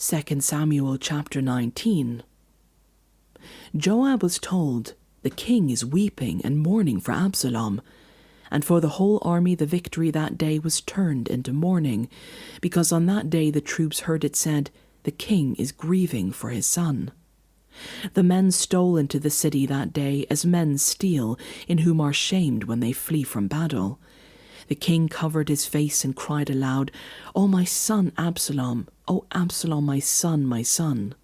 2 Samuel chapter 19. Joab was told, "The king is weeping and mourning for Absalom." And for the whole army the victory that day was turned into mourning, because on that day the troops heard it said, "The king is grieving for his son." The men stole into the city that day as men steal, in whom are shamed when they flee from battle. The king covered his face and cried aloud, "O my son Absalom, O Absalom, my son, my son."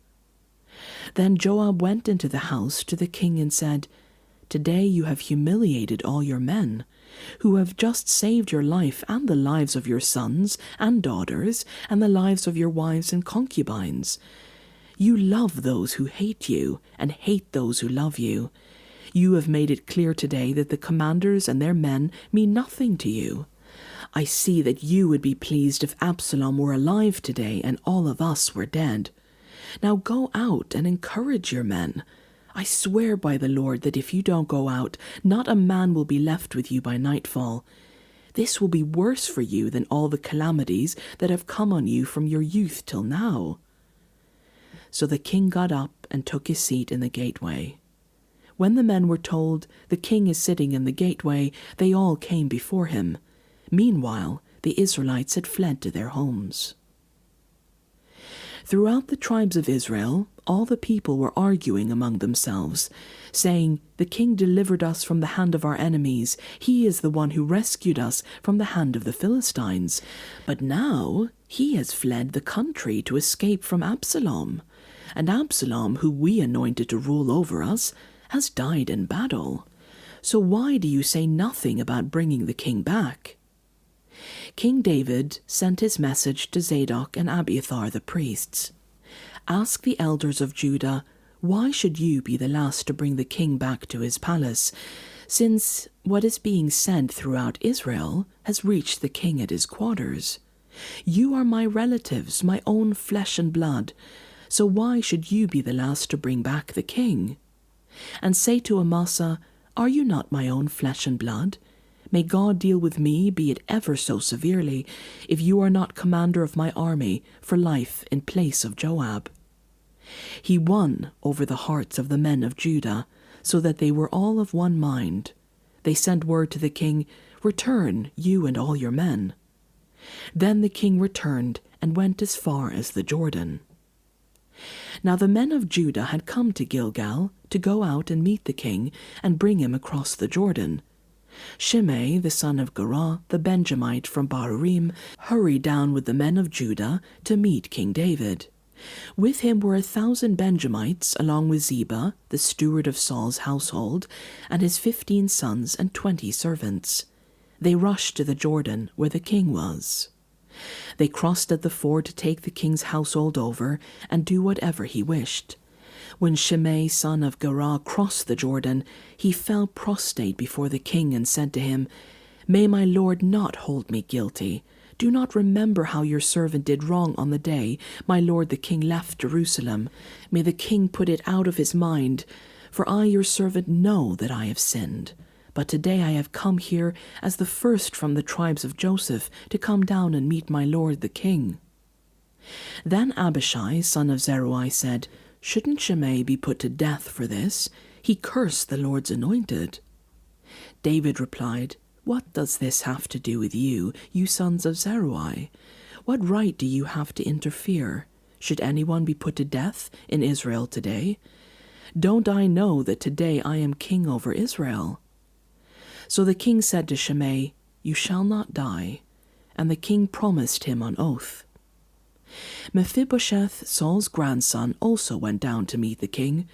Then Joab went into the house to the king and said, "Today you have humiliated all your men, who have just saved your life and the lives of your sons and daughters and the lives of your wives and concubines. You love those who hate you and hate those who love you. You have made it clear today that the commanders and their men mean nothing to you. I see that you would be pleased if Absalom were alive today and all of us were dead. Now go out and encourage your men. I swear by the Lord that if you don't go out, not a man will be left with you by nightfall. This will be worse for you than all the calamities that have come on you from your youth till now." So the king got up and took his seat in the gateway. When the men were told, "The king is sitting in the gateway," they all came before him. Meanwhile, the Israelites had fled to their homes. Throughout the tribes of Israel, all the people were arguing among themselves, saying, "The king delivered us from the hand of our enemies. He is the one who rescued us from the hand of the Philistines. But now he has fled the country to escape from Absalom. And Absalom, who we anointed to rule over us, has died in battle. So why do you say nothing about bringing the king back?" King David sent his message to Zadok and Abiathar the priests. "Ask the elders of Judah, why should you be the last to bring the king back to his palace, since what is being said throughout Israel has reached the king at his quarters? You are my relatives, my own flesh and blood, so why should you be the last to bring back the king? And say to Amasa, are you not my own flesh and blood? May God deal with me, be it ever so severely, if you are not commander of my army for life in place of Joab." He won over the hearts of the men of Judah, so that they were all of one mind. They sent word to the king, "Return, you and all your men." Then the king returned and went as far as the Jordan. Now the men of Judah had come to Gilgal to go out and meet the king and bring him across the Jordan. Shimei, the son of Gera, the Benjamite from Bahurim, hurried down with the men of Judah to meet King David. With him were 1,000 Benjamites, along with Ziba, the steward of Saul's household, and his 15 sons and 20 servants. They rushed to the Jordan where the king was. They crossed at the ford to take the king's household over and do whatever he wished. When Shimei, son of Gera, crossed the Jordan, he fell prostrate before the king and said to him, "May my lord not hold me guilty. Do not remember how your servant did wrong on the day my lord the king left Jerusalem. May the king put it out of his mind, for I, your servant, know that I have sinned. But today I have come here as the first from the tribes of Joseph to come down and meet my lord the king." Then Abishai, son of Zeruiah, said, "Shouldn't Shimei be put to death for this? He cursed the Lord's anointed." David replied, "What does this have to do with you, you sons of Zeruiah? What right do you have to interfere? Should anyone be put to death in Israel today? Don't I know that today I am king over Israel?" So the king said to Shimei, "You shall not die." And the king promised him on oath. Mephibosheth, Saul's grandson, also went down to meet the king.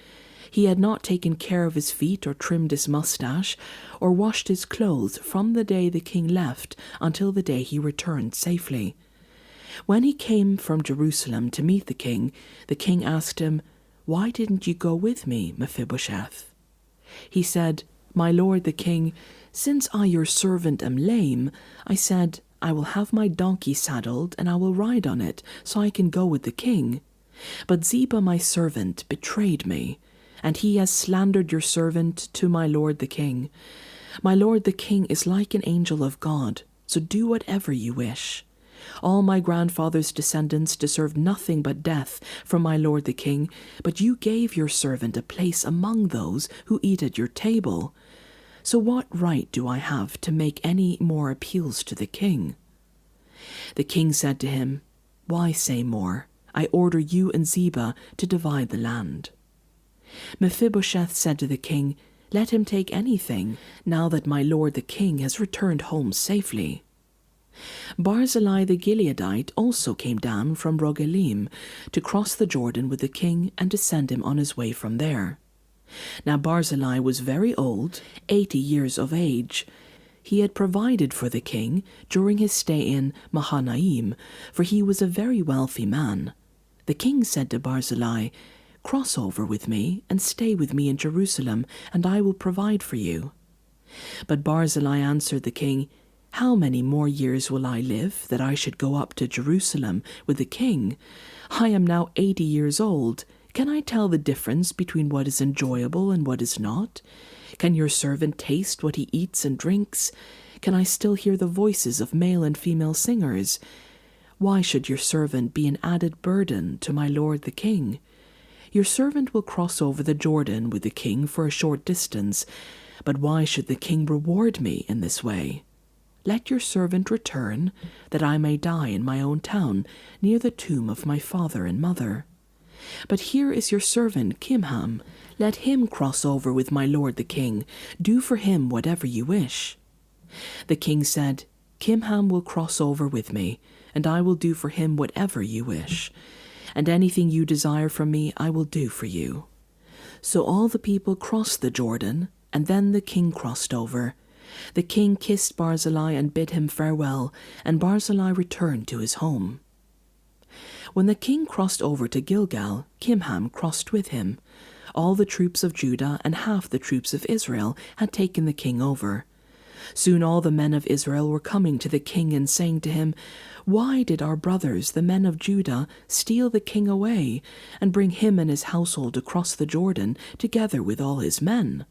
He had not taken care of his feet or trimmed his mustache or washed his clothes from the day the king left until the day he returned safely. When he came from Jerusalem to meet the king asked him, "Why didn't you go with me, Mephibosheth?" He said, "My lord the king, since I your servant am lame, I said, I will have my donkey saddled and I will ride on it so I can go with the king. But Ziba my servant betrayed me, and he has slandered your servant to my lord the king. My lord the king is like an angel of God, so do whatever you wish. All my grandfather's descendants deserved nothing but death from my lord the king, but you gave your servant a place among those who eat at your table. So what right do I have to make any more appeals to the king?" The king said to him, "Why say more? I order you and Ziba to divide the land." Mephibosheth said to the king, "Let him take anything, now that my lord the king has returned home safely." Barzillai the Gileadite also came down from Rogelim to cross the Jordan with the king and to send him on his way from there. Now Barzillai was very old, 80 years of age. He had provided for the king during his stay in Mahanaim, for he was a very wealthy man. The king said to Barzillai, "Cross over with me and stay with me in Jerusalem, and I will provide for you." But Barzillai answered the king, "How many more years will I live, that I should go up to Jerusalem with the king? I am now 80 years old. Can I tell the difference between what is enjoyable and what is not? Can your servant taste what he eats and drinks? Can I still hear the voices of male and female singers? Why should your servant be an added burden to my lord the king? Your servant will cross over the Jordan with the king for a short distance, but why should the king reward me in this way? Let your servant return, that I may die in my own town, near the tomb of my father and mother. But here is your servant Kimham. Let him cross over with my lord the king. Do for him whatever you wish." The king said, "Kimham will cross over with me, and I will do for him whatever you wish. And anything you desire from me I will do for you." So all the people crossed the Jordan, and then the king crossed over. The king kissed Barzillai and bid him farewell, and Barzillai returned to his home. When the king crossed over to Gilgal, Kimham crossed with him. All the troops of Judah and half the troops of Israel had taken the king over. Soon all the men of Israel were coming to the king and saying to him, "Why did our brothers, the men of Judah, steal the king away and bring him and his household across the Jordan together with all his men?"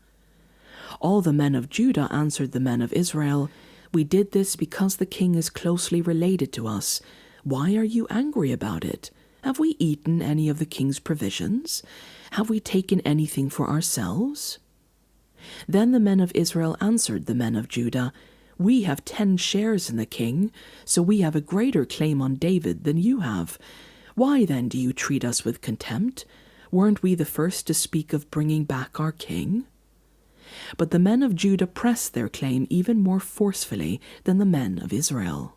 All the men of Judah answered the men of Israel, "We did this because the king is closely related to us. Why are you angry about it? Have we eaten any of the king's provisions? Have we taken anything for ourselves?" Then the men of Israel answered the men of Judah, "We have 10 shares in the king, so we have a greater claim on David than you have. Why then do you treat us with contempt? Weren't we the first to speak of bringing back our king?" But the men of Judah pressed their claim even more forcefully than the men of Israel.